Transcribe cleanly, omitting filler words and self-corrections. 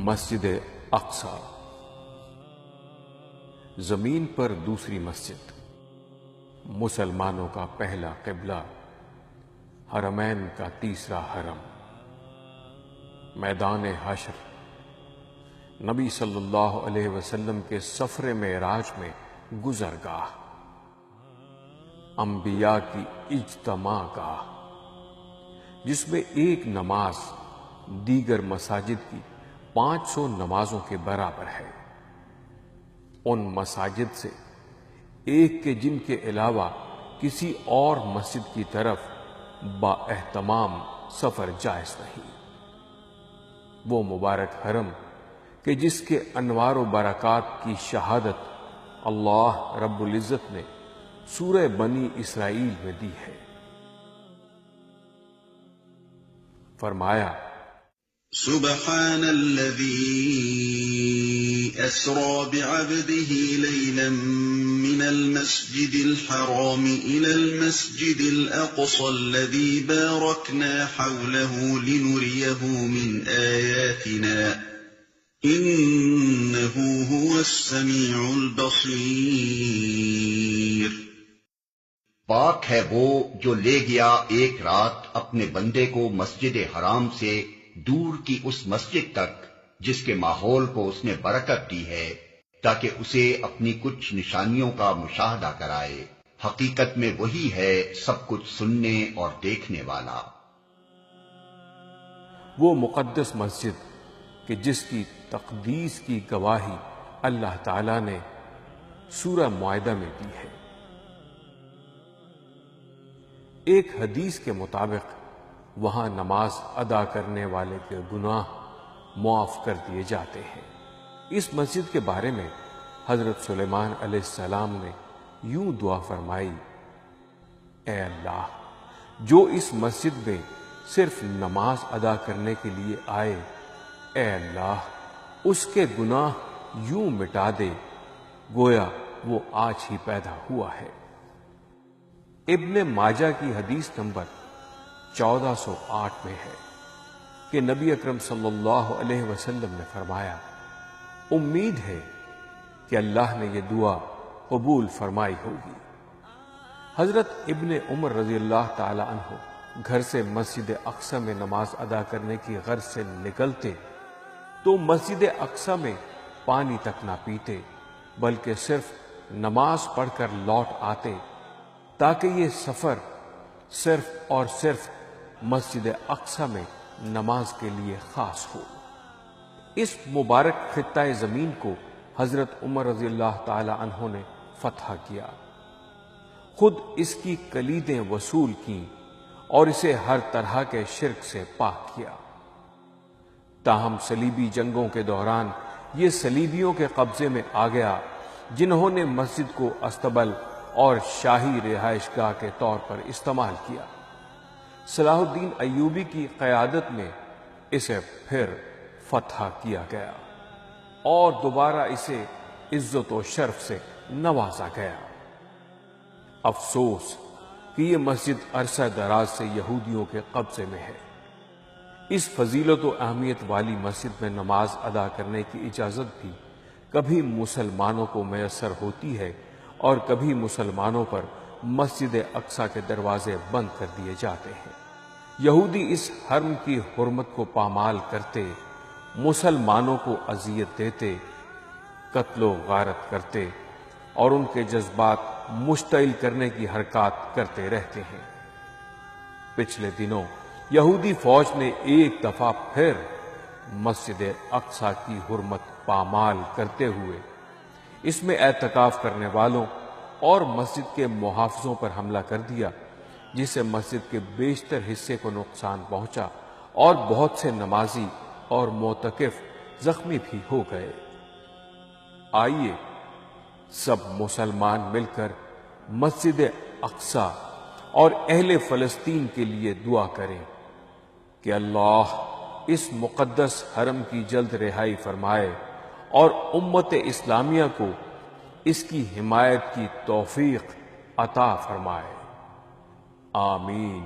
مسجد اقصی، زمین پر دوسری مسجد، مسلمانوں کا پہلا قبلہ، حرمین کا تیسرا حرم، میدان حشر، نبی صلی اللہ علیہ وسلم کے سفر معراج میں گزرگاہ، انبیاء کی اجتماع گاہ، جس میں ایک نماز دیگر مساجد کی 500 نمازوں کے برابر ہے۔ ان مساجد سے ایک کے جن کے علاوہ کسی اور مسجد کی طرف با اہتمام سفر جائز نہیں۔ وہ مبارک حرم کہ جس کے انوار و برکات کی شہادت اللہ رب العزت نے سورہ بنی اسرائیل میں دی ہے۔ فرمایا سبحان الذي أسرى بعبده ليلا من المسجد الحرام إلى المسجد الأقصى الذي باركنا حوله لنريه من آياتنا إنه هو السميع البصير۔ پاک ہے وہ جو لے گیا ایک رات اپنے بندے کو مسجد حرام سے دور کی اس مسجد تک جس کے ماحول کو اس نے برکت دی ہے تاکہ اسے اپنی کچھ نشانیوں کا مشاہدہ کرائے۔ حقیقت میں وہی ہے سب کچھ سننے اور دیکھنے والا۔ وہ مقدس مسجد کہ جس کی تقدیس کی گواہی اللہ تعالی نے سورہ معاہدہ میں دی ہے۔ ایک حدیث کے مطابق وہاں نماز ادا کرنے والے کے گناہ معاف کر دیے جاتے ہیں۔ اس مسجد کے بارے میں حضرت سلیمان علیہ السلام نے یوں دعا فرمائی، اے اللہ، جو اس مسجد میں صرف نماز ادا کرنے کے لیے آئے، اے اللہ اس کے گناہ یوں مٹا دے گویا وہ آج ہی پیدا ہوا ہے۔ ابن ماجہ کی حدیث نمبر 1408 میں ہے کہ نبی اکرم صلی اللہ علیہ وسلم نے فرمایا، امید ہے کہ اللہ نے یہ دعا قبول فرمائی ہوگی۔ حضرت ابن عمر رضی اللہ تعالی عنہ گھر سے مسجد اقصی میں نماز ادا کرنے کی غرض سے نکلتے تو مسجد اقصی میں پانی تک نہ پیتے بلکہ صرف نماز پڑھ کر لوٹ آتے تاکہ یہ سفر صرف اور صرف مسجد اقصی میں نماز کے لیے خاص ہو۔ اس مبارک خطہ زمین کو حضرت عمر رضی اللہ تعالی عنہ نے فتح کیا، خود اس کی کلیدیں وصول کیں اور اسے ہر طرح کے شرک سے پاک کیا۔ تاہم صلیبی جنگوں کے دوران یہ صلیبیوں کے قبضے میں آ گیا، جنہوں نے مسجد کو استبل اور شاہی رہائش گاہ کے طور پر استعمال کیا۔ صلاح الدین ایوبی کی قیادت میں اسے پھر فتح کیا گیا اور دوبارہ اسے عزت و شرف سے نوازا گیا۔ افسوس کہ یہ مسجد عرصہ دراز سے یہودیوں کے قبضے میں ہے۔ اس فضیلت و اہمیت والی مسجد میں نماز ادا کرنے کی اجازت بھی کبھی مسلمانوں کو میسر ہوتی ہے اور کبھی مسلمانوں پر مسجد اقصی کے دروازے بند کر دیے جاتے ہیں۔ یہودی اس حرم کی حرمت کو پامال کرتے، مسلمانوں کو اذیت دیتے، قتل و غارت کرتے اور ان کے جذبات مشتعل کرنے کی حرکات کرتے رہتے ہیں۔ پچھلے دنوں یہودی فوج نے ایک دفعہ پھر مسجد اقصی کی حرمت پامال کرتے ہوئے اس میں اعتکاف کرنے والوں اور مسجد کے محافظوں پر حملہ کر دیا، جس سے مسجد کے بیشتر حصے کو نقصان پہنچا اور بہت سے نمازی اور معتکف زخمی بھی ہو گئے۔ آئیے سب مسلمان مل کر مسجد اقصی اور اہل فلسطین کے لیے دعا کریں کہ اللہ اس مقدس حرم کی جلد رہائی فرمائے اور امت اسلامیہ کو اس کی حمایت کی توفیق عطا فرمائے۔ آمین۔